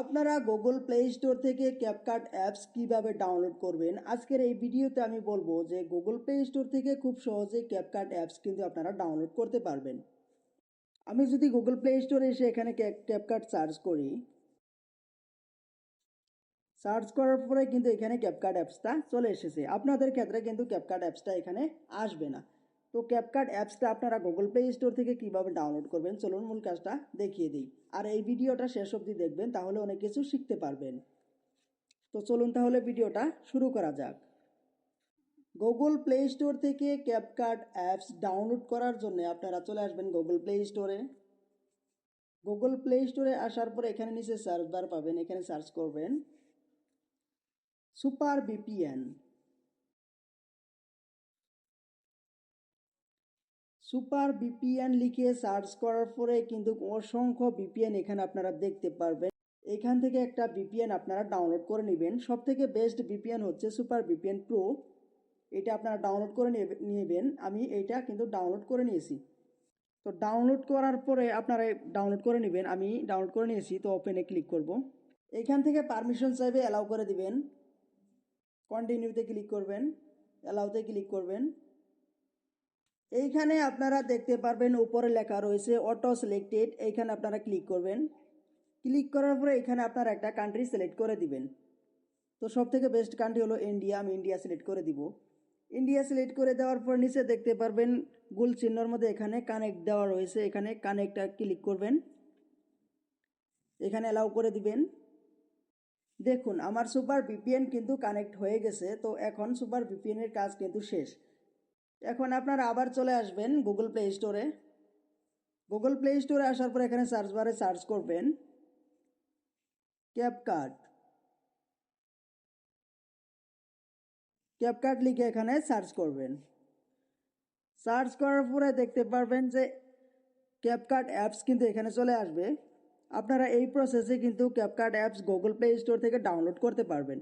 আপনারা Google play store থেকে CapCut apps কিভাবে ডাউনলোড করবেন আজকের এই ভিডিওতে আমি বলবো যে গুগল প্লে স্টোর থেকে খুব সহজেই ক্যাপকাট অ্যাপস কিন্তু আপনারা ডাউনলোড করতে পারবেন। আমি যদি গুগল প্লে স্টোরে এসে এখানে ক্যাপকাট সার্চ করি, সার্চ করার পরে কিন্তু এখানে ক্যাপকাট অ্যাপসটা চলে এসেছে। আপনাদের ক্ষেত্রে কিন্তু ক্যাপকাট অ্যাপসটা এখানে আসবে না। তো ক্যাপকাট অ্যাপসটা আপনারা গুগল প্লে স্টোর থেকে কিভাবে ডাউনলোড করবেন চলুন মূল কাজটা দেখিয়ে দিই। আর এই ভিডিওটা শেষ অবধি দেখবেন, তাহলে অনেক কিছু শিখতে পারবেন। তো চলুন তাহলে ভিডিওটা শুরু করা যাক। গুগল প্লে স্টোর থেকে ক্যাপকাট অ্যাপস ডাউনলোড করার জন্য আপনারা চলে আসবেন গুগল প্লে স্টোরে। গুগল প্লে স্টোরে আসার পরে এখানে নিচে সার্চ বার পাবেন, এখানে সার্চ করবেন সুপার ভিপিএন। সুপার ভিপিএন লিখে সার্চ করার পরে কিন্তু অসংখ্য ভিপিএন এখানে আপনারা দেখতে পারবেন। এখান থেকে একটা ভিপিএন আপনারা ডাউনলোড করে নেবেন। সব থেকে বেস্ট ভিপিএন হচ্ছে সুপার ভিপিএন প্রো। এটা আপনারা ডাউনলোড করে নেবেন। আমি এইটা কিন্তু ডাউনলোড করে নিয়েছি। তো ডাউনলোড করার পরে আপনারা ডাউনলোড করে নেবেন। আমি ডাউনলোড করে নিয়েছি, তো ওপেনে ক্লিক করব। এখান থেকে পারমিশন চাইবে, অ্যালাউ করে দিবেন। কন্টিনিউতে ক্লিক করবেন, অ্যালাউতে ক্লিক করবেন। এইখানে আপনারা দেখতে পারবেন উপরে লেখা রয়েছে অটো সিলেক্টেড, এইখানে আপনারা ক্লিক করবেন। ক্লিক করার পরে এখানে আপনারা একটা কান্ট্রি সিলেক্ট করে দিবেন। তো সব থেকে বেস্ট কান্ট্রি হলো ইন্ডিয়া, আমি ইন্ডিয়া সিলেক্ট করে দিব। ইন্ডিয়া সিলেক্ট করে দেওয়ার পর নিচে দেখতে পারবেন গোল চিহ্নর মধ্যে এখানে কানেক্ট দেওয়া রয়েছে, এখানে কানেক্টটা ক্লিক করবেন, এখানে অ্যালাউ করে দিবেন। দেখুন আমার সুপার ভিপিএন কিন্তু কানেক্ট হয়ে গেছে। তো এখন সুপার ভিপিএন এর কাজ কিন্তু শেষ। এখন আপনারা আবার চলে আসবেন গুগল প্লে স্টোরে। গুগল প্লে স্টোরে আসার পর এখানে সার্চ বারে সার্চ করবেন ক্যাপকাট। ক্যাপকাট লিখে এখানে সার্চ করবেন। সার্চ করার পরে দেখতে পারবেন যে ক্যাপকাট অ্যাপস কিন্তু এখানে চলে আসবে। আপনারা এই প্রসেসে কিন্তু CapCut apps Google play store থেকে ডাউনলোড করতে পারবেন।